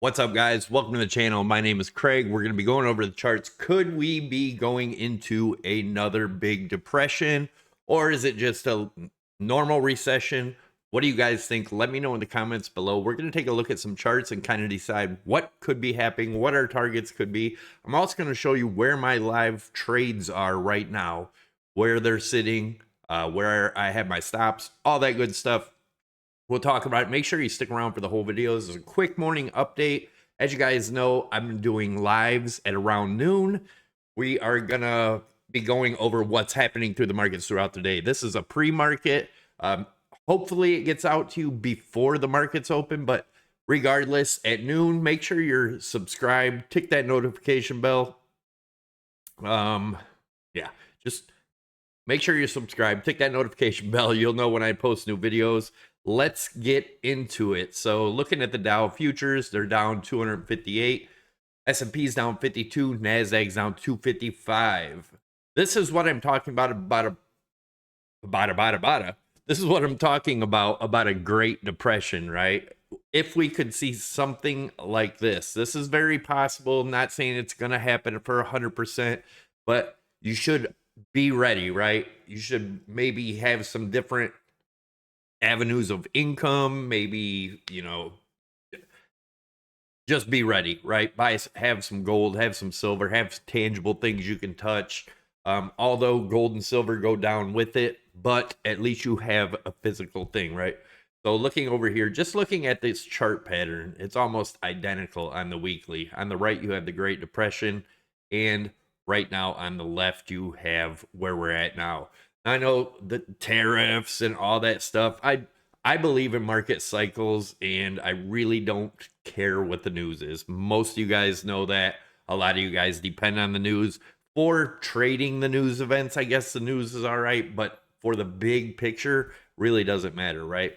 What's up, guys? Welcome to the channel. My name is Craig. We're going to be going over the charts. Could we be going into another big depression, or is it just a normal recession? What do you guys think? Let me know in the comments below. We're going to take a look at some charts and kind of decide what could be happening, what our targets could be. I'm also going to show you where my live trades are right now, where they're sitting, where I have my stops, all that good stuff. We'll talk about it. Make sure you stick around for the whole video. This is a quick morning update. As you guys know, I'm doing lives at around noon. We are going to be going over what's happening through the markets throughout the day. This is a pre-market. Hopefully it gets out to you before the markets open, but regardless, at noon, make sure you're subscribed. Tick that notification bell. Yeah, just make sure you're subscribed. Tick that notification bell. You'll know when I post new videos. Let's get into it. So looking at the Dow futures, they're down 258. S&P's down 52. Nasdaq's down 255. This is what I'm talking about. This is what I'm talking about a Great Depression, right? If we could see something like this is very possible. I'm not saying it's going to happen for 100%, but you should be ready, right? You should maybe have some different avenues of income, maybe, just be ready, right? Have some gold, have some silver, have tangible things you can touch. Although gold and silver go down with it, but at least you have a physical thing, right? So looking over here, just looking at this chart pattern, it's almost identical on the weekly. On the right, you have the Great Depression, and right now on the left, you have where we're at now. I know the tariffs and all that stuff. I believe in market cycles, and I really don't care what the news is. Most of you guys know that. A lot of you guys depend on the news for trading the news events. I guess the news is all right, but for the big picture, really doesn't matter, right?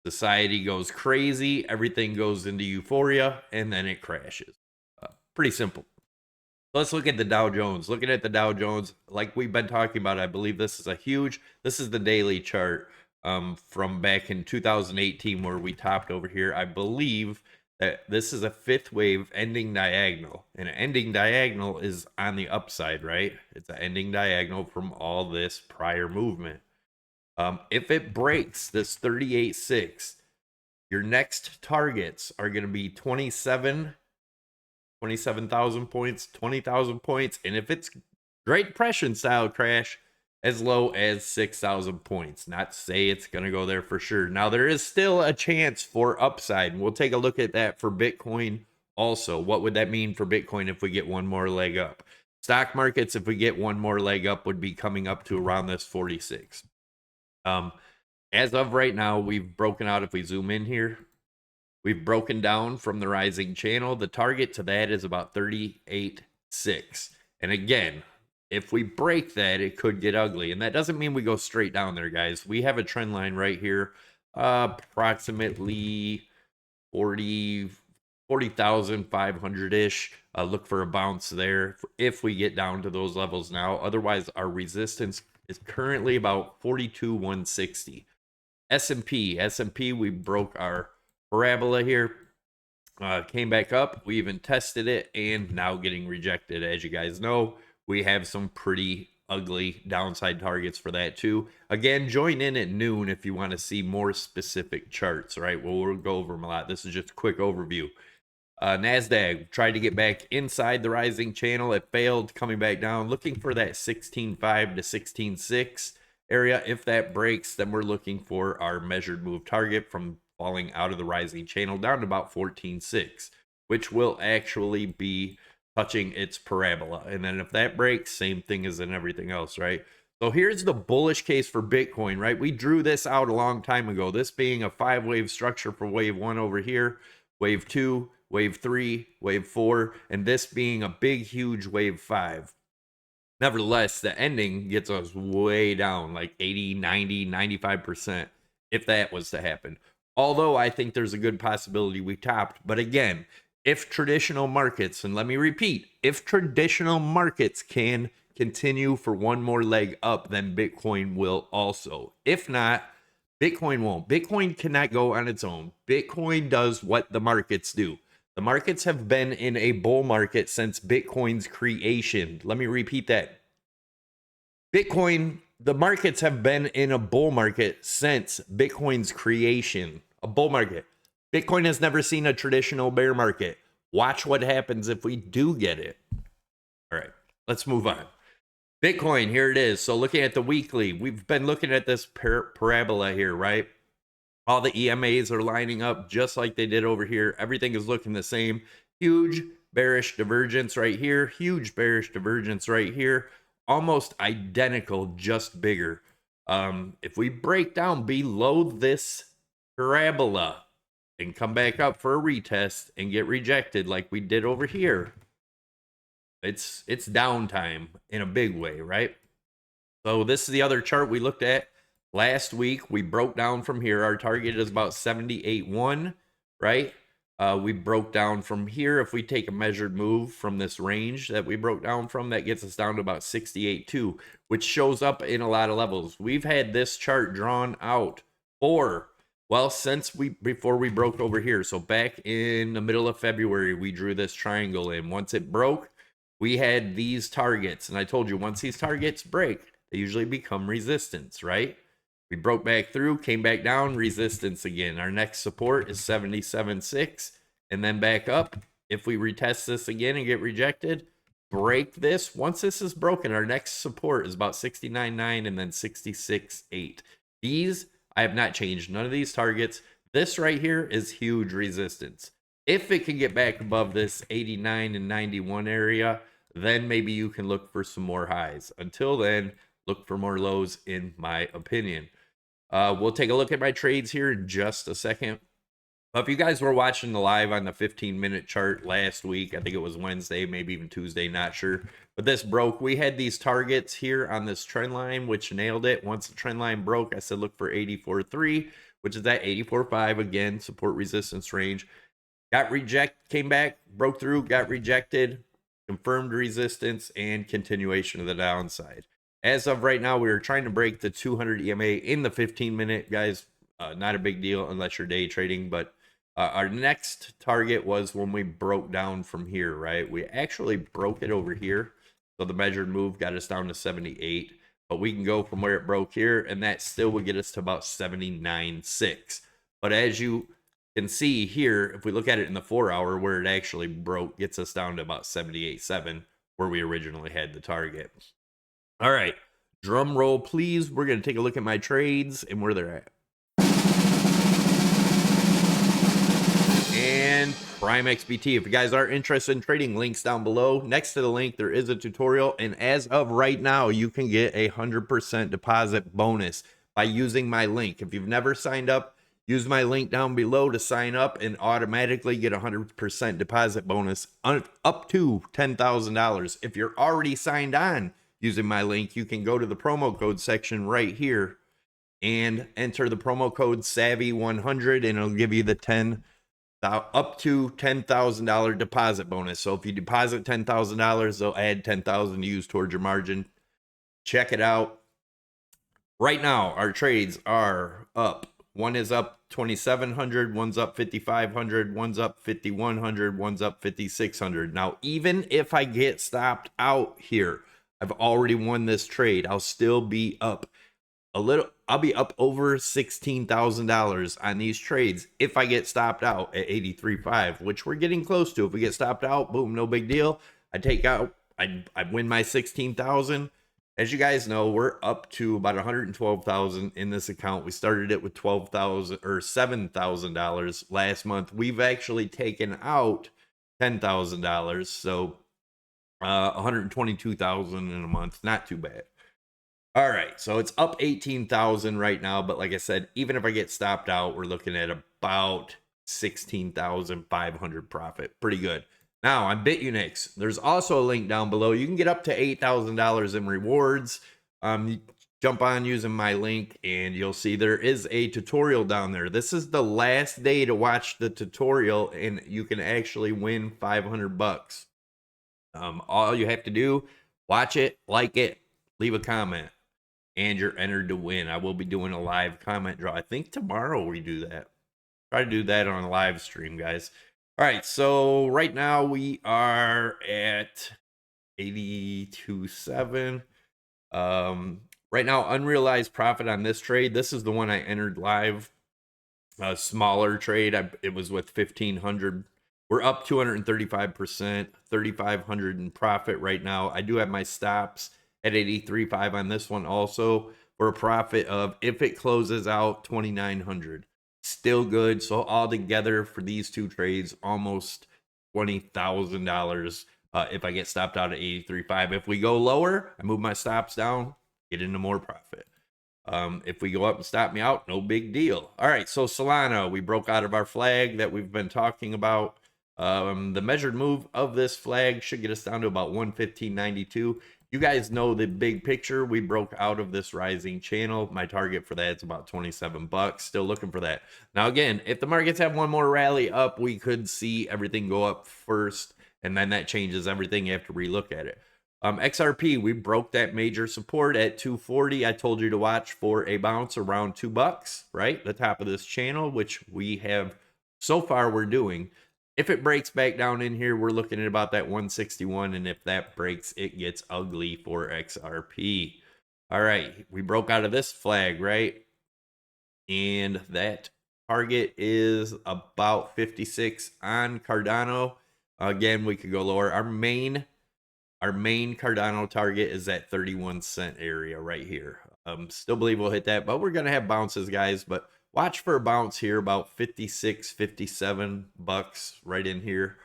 Society goes crazy, everything goes into euphoria, and then it crashes. Pretty simple. Let's look at the Dow Jones. Looking at the Dow Jones, like we've been talking about, I believe this is the daily chart from back in 2018 where we topped over here. I believe that this is a fifth wave ending diagonal, and an ending diagonal is on the upside, right? It's an ending diagonal from all this prior movement. If it breaks this 38.6, your next targets are going to be 27,000 points, 20,000 points, and if it's Great Depression style crash, as low as 6,000 points. Not to say it's going to go there for sure. Now, there is still a chance for upside, and we'll take a look at that for Bitcoin also. What would that mean for Bitcoin if we get one more leg up? Stock markets, if we get one more leg up, would be coming up to around this 46. As of right now, we've broken out. If we zoom in here, we've broken down from the rising channel. The target to that is about 38.6. And again, if we break that, it could get ugly. And that doesn't mean we go straight down there, guys. We have a trend line right here, approximately 40,500-ish. Look for a bounce there if we get down to those levels now. Otherwise, our resistance is currently about 42,160. S&P, we broke our parabola here, came back up. We even tested it, and now getting rejected. As you guys know, we have some pretty ugly downside targets for that too. Again, join in at noon if you want to see more specific charts, right? Well, we'll go over them a lot. This is just a quick overview. Nasdaq tried to get back inside the rising channel. It failed, coming back down, looking for that 16.5 to 16.6 area. If that breaks, then we're looking for our measured move target from falling out of the rising channel down to about 14.6, which will actually be touching its parabola. And then if that breaks, same thing as in everything else, right? So here's the bullish case for Bitcoin, right? We drew this out a long time ago, this being a 5-wave structure for wave 1 over here, wave 2, wave 3, wave 4, and this being a big, huge wave 5. Nevertheless, the ending gets us way down, like 80, 90, 95%, if that was to happen. Although I think there's a good possibility we topped. But again, if traditional markets, and let me repeat, if traditional markets can continue for one more leg up, then Bitcoin will also. If not, Bitcoin won't. Bitcoin cannot go on its own. Bitcoin does what the markets do. The markets have been in a bull market since Bitcoin's creation. Let me repeat that. The markets have been in a bull market since Bitcoin's creation. A bull market. Bitcoin has never seen a traditional bear market. Watch what happens if we do get it. All right, let's move on. Bitcoin, here it is. So looking at the weekly, we've been looking at this parabola here, right? All the EMAs are lining up just like they did over here. Everything is looking the same. Huge bearish divergence right here. Huge bearish divergence right here. Almost identical, just bigger. If we break down below this parabola and come back up for a retest and get rejected like we did over here, it's downtime in a big way, right? So this is the other chart we looked at last week. We broke down from here. Our target is about 78.1, right? We broke down from here. If we take a measured move from this range that we broke down from, that gets us down to about 68.2, which shows up in a lot of levels. We've had this chart drawn out for, well, before we broke over here. So back in the middle of February, we drew this triangle in. Once it broke, we had these targets. And I told you, once these targets break, they usually become resistance, right? We broke back through, came back down, resistance again. Our next support is 77.6, and then back up. If we retest this again and get rejected, break this. Once this is broken, our next support is about 69.9 and then 66.8. These, I have not changed. None of these targets. This right here is huge resistance. If it can get back above this 89 and 91 area, then maybe you can look for some more highs. Until then, look for more lows, in my opinion. We'll take a look at my trades here in just a second. But if you guys were watching the live on the 15-minute chart last week, I think it was Wednesday, maybe even Tuesday, not sure. But this broke. We had these targets here on this trend line, which nailed it. Once the trend line broke, I said look for 84.3, which is that 84.5, again, support resistance range. Got rejected, came back, broke through, got rejected, confirmed resistance, and continuation of the downside. As of right now, we are trying to break the 200 EMA in the 15-minute, guys. Not a big deal unless you're day trading, but our next target was when we broke down from here, right? We actually broke it over here. So the measured move got us down to 78, but we can go from where it broke here, and that still would get us to about 79.6. But as you can see here, if we look at it in the 4-hour, where it actually broke, gets us down to about 78.7, where we originally had the target. All right, drum roll, please. We're going to take a look at my trades and where they're at. And Prime XBT. If you guys are interested in trading, links down below. Next to the link, there is a tutorial. And as of right now, you can get a 100% deposit bonus by using my link. If you've never signed up, use my link down below to sign up and automatically get a 100% deposit bonus up to $10,000. If you're already signed on using my link, you can go to the promo code section right here and enter the promo code SAVVY100, and it'll give you the up to $10,000 deposit bonus. So if you deposit $10,000, they'll add $10,000 to use towards your margin. Check it out. Right now, our trades are up. One is up 2,700, one's up 5,500, one's up 5,100, one's up 5,600. Now, even if I get stopped out here, I've already won this trade. I'll still be up a little. I'll be up over $16,000 on these trades if I get stopped out at 83.5, which we're getting close to. If we get stopped out, boom, no big deal. I take out, I win my 16,000. As you guys know, we're up to about 112,000 in this account. We started it with $12,000 or $7,000 last month. We've actually taken out $10,000, so 122,000 in a month. Not too bad. All right, so it's up 18,000 right now, but like I said, even if I get stopped out, we're looking at about 16,500 profit. Pretty good. Now, on BITUNIX, there's also a link down below. You can get up to $8,000 in rewards. Jump on using my link, and you'll see there is a tutorial down there. This is the last day to watch the tutorial, and you can actually win 500 bucks. All you have to do, watch it, like it, leave a comment. and you're entered to win. I will be doing a live comment draw. I think tomorrow we do that. Try to do that on a live stream, guys. All right, so right now we are at 82.7. Right now, unrealized profit on this trade. This is the one I entered live. A smaller trade. It was with 1,500. We're up 235%, 3,500 in profit right now. I do have my stops at 83.5 on this one also for a profit of, if it closes out, 2,900. Still good. So all together for these two trades, almost $20,000 if I get stopped out at 83.5. If we go lower, I move my stops down, get into more profit. If we go up and stop me out, no big deal. All right, so Solana, we broke out of our flag that we've been talking about. The measured move of this flag should get us down to about 115.92. You guys know the big picture. We broke out of this rising channel. My target for that is about 27 bucks. Still looking for that. Now, again, if the markets have one more rally up, we could see everything go up first, and then that changes everything. You have to relook at it. XRP, we broke that major support at 240. I told you to watch for a bounce around $2, right? The top of this channel, which we have so far we're doing. If it breaks back down in here, we're looking at about that 161. And if that breaks, it gets ugly for XRP. All right, we broke out of this flag, right? And that target is about 56 on Cardano. Again, we could go lower. Our main Cardano target is that 31 cent area right here. Still believe we'll hit that, but we're going to have bounces, guys. But watch for a bounce here, about 56, 57 bucks right in here.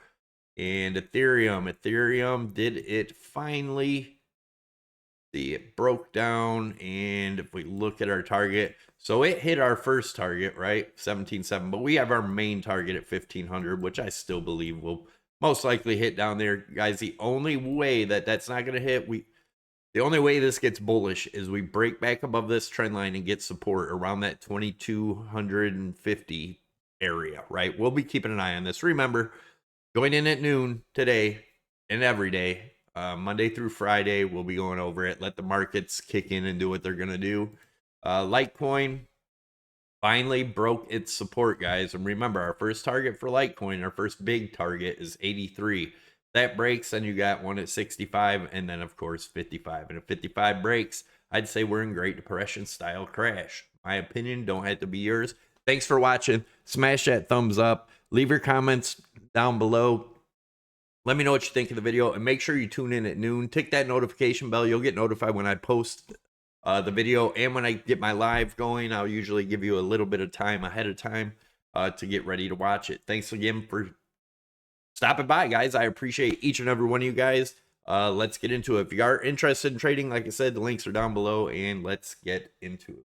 And Ethereum, did it finally? See, it broke down. And if we look at our target, so it hit our first target, right? 17.7, but we have our main target at 1,500, which I still believe will most likely hit down there, guys. The only way that's not going to hit, the only way this gets bullish is we break back above this trend line and get support around that 2,250 area, right? We'll be keeping an eye on this. Remember, going in at noon today and every day, Monday through Friday, we'll be going over it. Let the markets kick in and do what they're going to do. Litecoin finally broke its support, guys. And remember, our first target for Litecoin, our first big target is 83. That breaks, and you got one at 65, and then, of course, 55. And if 55 breaks, I'd say we're in Great Depression style crash. My opinion, don't have to be yours. Thanks for watching. Smash that thumbs up. Leave your comments down below. Let me know what you think of the video, and make sure you tune in at noon. Tick that notification bell. You'll get notified when I post the video, and when I get my live going, I'll usually give you a little bit of time ahead of time to get ready to watch it. Thanks again for stopping by, guys. I appreciate each and every one of you guys. Let's get into it. If you are interested in trading, like I said, the links are down below, and let's get into it.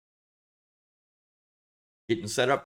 Getting set up